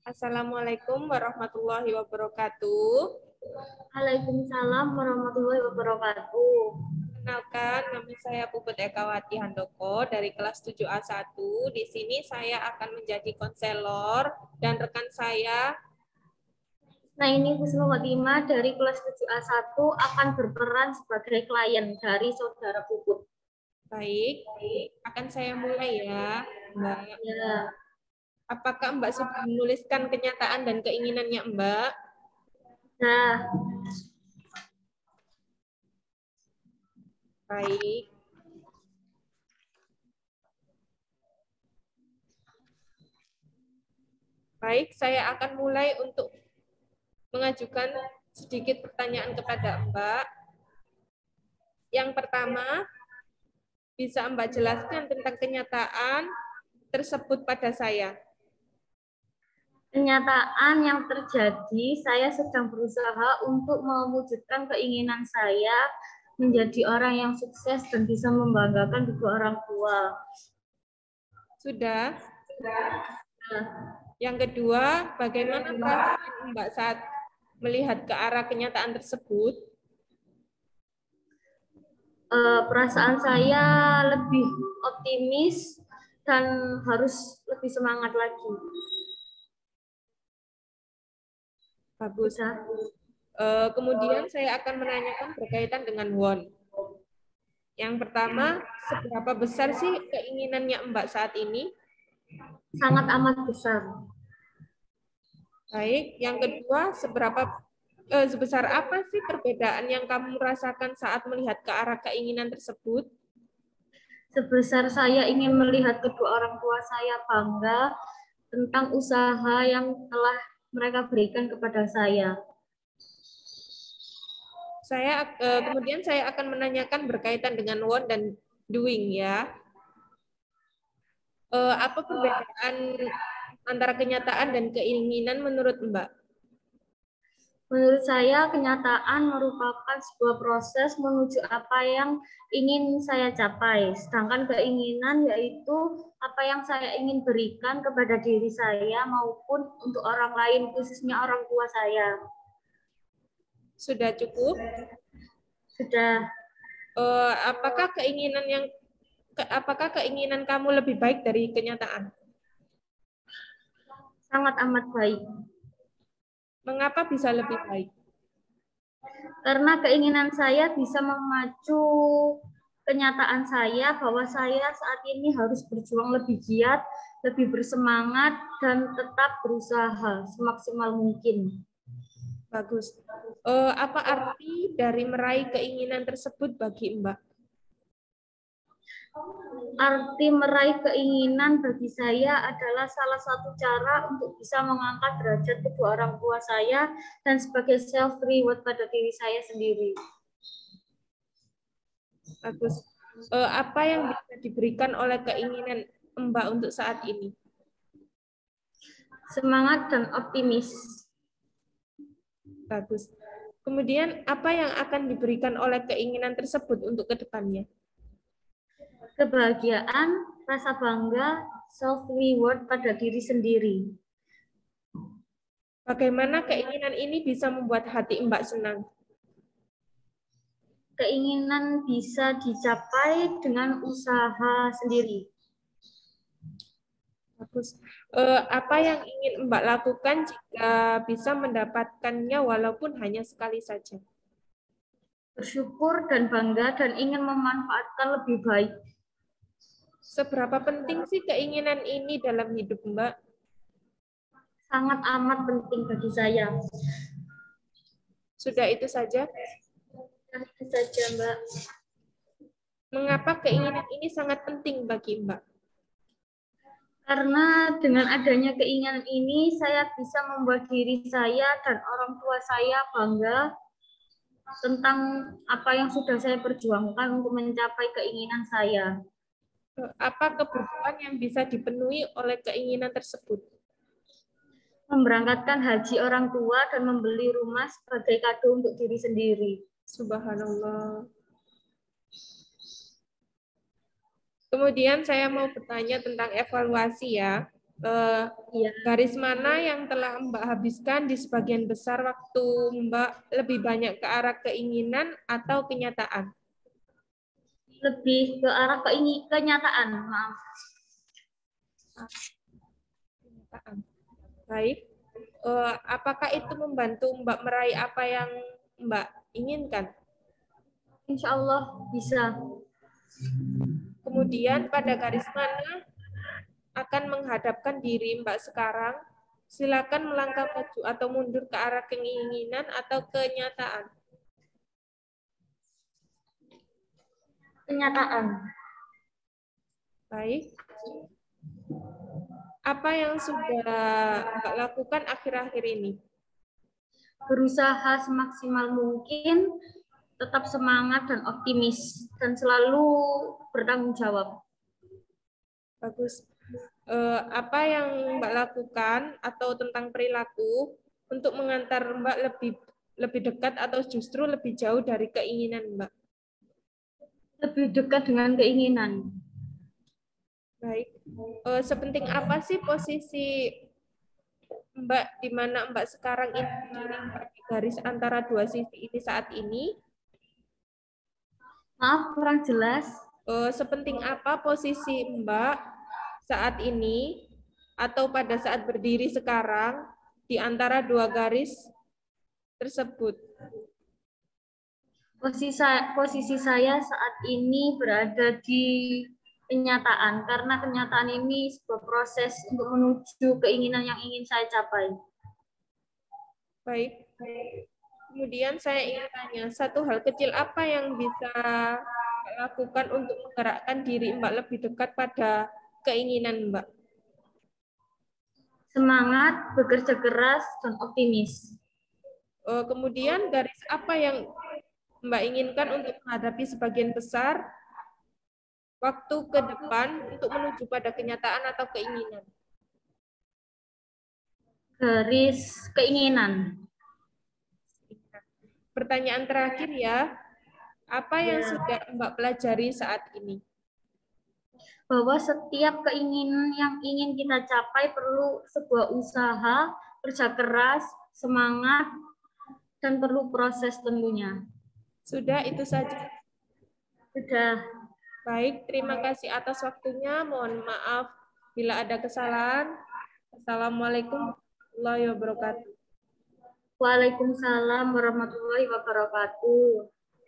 Assalamualaikum warahmatullahi wabarakatuh. Waalaikumsalam warahmatullahi wabarakatuh. Kenalkan, nama saya Puput Ekawati Handoko dari kelas 7A1. Di sini saya akan menjadi konselor dan rekan saya. Nah, ini Husnul Khotimah dari kelas 7A1 akan berperan sebagai klien dari saudara Puput. Baik, akan saya mulai ya, Mbak. Ya. Apakah Mbak sudah menuliskan kenyataan dan keinginannya Mbak? Nah, Baik. Baik, saya akan mulai untuk mengajukan sedikit pertanyaan kepada Mbak. Yang pertama, bisa Mbak jelaskan tentang kenyataan tersebut pada saya? kenyataan yang terjadi, saya sedang berusaha untuk mewujudkan keinginan saya menjadi orang yang sukses dan bisa membanggakan kedua orang tua. Sudah. Nah, Yang kedua, bagaimana perasaan Mbak saat melihat ke arah kenyataan tersebut? perasaan saya lebih optimis dan harus lebih semangat lagi. Bagus. Udah. Kemudian saya akan menanyakan berkaitan dengan won. Yang pertama, seberapa besar sih keinginannya Mbak saat ini? Sangat amat besar. Baik. Yang kedua, sebesar apa sih perbedaan yang kamu rasakan saat melihat ke arah keinginan tersebut? Sebesar saya ingin melihat kedua orang tua saya bangga tentang usaha yang telah mereka berikan kepada saya. Kemudian saya akan menanyakan berkaitan dengan want dan doing ya. Apa perbedaan antara kenyataan dan keinginan menurut Mbak? Menurut saya, kenyataan merupakan sebuah proses menuju apa yang ingin saya capai. Sedangkan keinginan yaitu apa yang saya ingin berikan kepada diri saya maupun untuk orang lain, khususnya orang tua saya. Sudah cukup? Sudah. Apakah keinginan kamu lebih baik dari kenyataan? Sangat amat baik. Mengapa bisa lebih baik? Karena keinginan saya bisa memacu kenyataan saya bahwa saya saat ini harus berjuang lebih giat, lebih bersemangat, dan tetap berusaha semaksimal mungkin. Bagus. Apa arti dari meraih keinginan tersebut bagi Mbak? Arti meraih keinginan bagi saya adalah salah satu cara untuk bisa mengangkat derajat kedua orang tua saya dan sebagai self reward pada diri saya sendiri. Bagus. Apa yang bisa diberikan oleh keinginan Mbak untuk saat ini? Semangat dan optimis. Bagus. Kemudian apa yang akan diberikan oleh keinginan tersebut untuk kedepannya? Kebahagiaan, rasa bangga, self reward pada diri sendiri. Bagaimana keinginan ini bisa membuat hati Mbak senang? Keinginan bisa dicapai dengan usaha sendiri. Bagus. Apa yang ingin Mbak lakukan jika bisa mendapatkannya walaupun hanya sekali saja? Bersyukur dan bangga dan ingin memanfaatkan lebih baik. Seberapa penting sih keinginan ini dalam hidup Mbak? Sangat amat penting bagi saya. Sudah itu saja? Itu saja, Mbak. Mengapa keinginan ini sangat penting bagi Mbak? Karena dengan adanya keinginan ini, saya bisa membuat diri saya dan orang tua saya bangga tentang apa yang sudah saya perjuangkan untuk mencapai keinginan saya. Apa kebutuhan yang bisa dipenuhi oleh keinginan tersebut? Memberangkatkan haji orang tua dan membeli rumah sebagai kado untuk diri sendiri. Subhanallah. Kemudian saya mau bertanya tentang evaluasi ya. Iya. Garis mana yang telah Mbak habiskan di sebagian besar waktu Mbak lebih banyak ke arah keinginan atau kenyataan? Lebih ke arah kenyataan, maaf. Kenyataan. Baik. Apakah itu membantu Mbak meraih apa yang Mbak inginkan? Insya Allah bisa. Kemudian pada garis mana akan menghadapkan diri Mbak sekarang? Silakan melangkah maju atau mundur ke arah keinginan atau kenyataan. Kenyataan. Baik. Apa yang sudah Mbak lakukan akhir-akhir ini? Berusaha semaksimal mungkin, tetap semangat dan optimis, dan selalu bertanggung jawab. Bagus. Apa yang Mbak lakukan atau tentang perilaku untuk mengantar Mbak lebih dekat atau justru lebih jauh dari keinginan Mbak? Lebih dekat dengan keinginan. Baik. Sepenting apa sih posisi Mbak di mana Mbak sekarang ini berdiri di garis antara dua sisi ini saat ini? Maaf, kurang jelas. Sepenting apa posisi Mbak saat ini atau pada saat berdiri sekarang di antara dua garis tersebut? Posisi saya saat ini berada di kenyataan, karena kenyataan ini sebuah proses untuk menuju keinginan yang ingin saya capai. Baik. Kemudian saya ingin tanya, satu hal kecil apa yang bisa Mbak lakukan untuk menggerakkan diri Mbak lebih dekat pada keinginan Mbak? Semangat, bekerja keras, dan optimis. Kemudian garis apa yang Mbak inginkan untuk menghadapi sebagian besar waktu ke depan untuk menuju pada kenyataan atau keinginan? Garis keinginan. Pertanyaan terakhir ya, apa yang sudah Mbak pelajari saat ini? Bahwa setiap keinginan yang ingin kita capai perlu sebuah usaha, kerja keras, semangat, dan perlu proses tentunya. Sudah, itu saja. Sudah. Baik, terima kasih atas waktunya. Mohon maaf bila ada kesalahan. Assalamualaikum warahmatullahi wabarakatuh. Waalaikumsalam warahmatullahi wabarakatuh.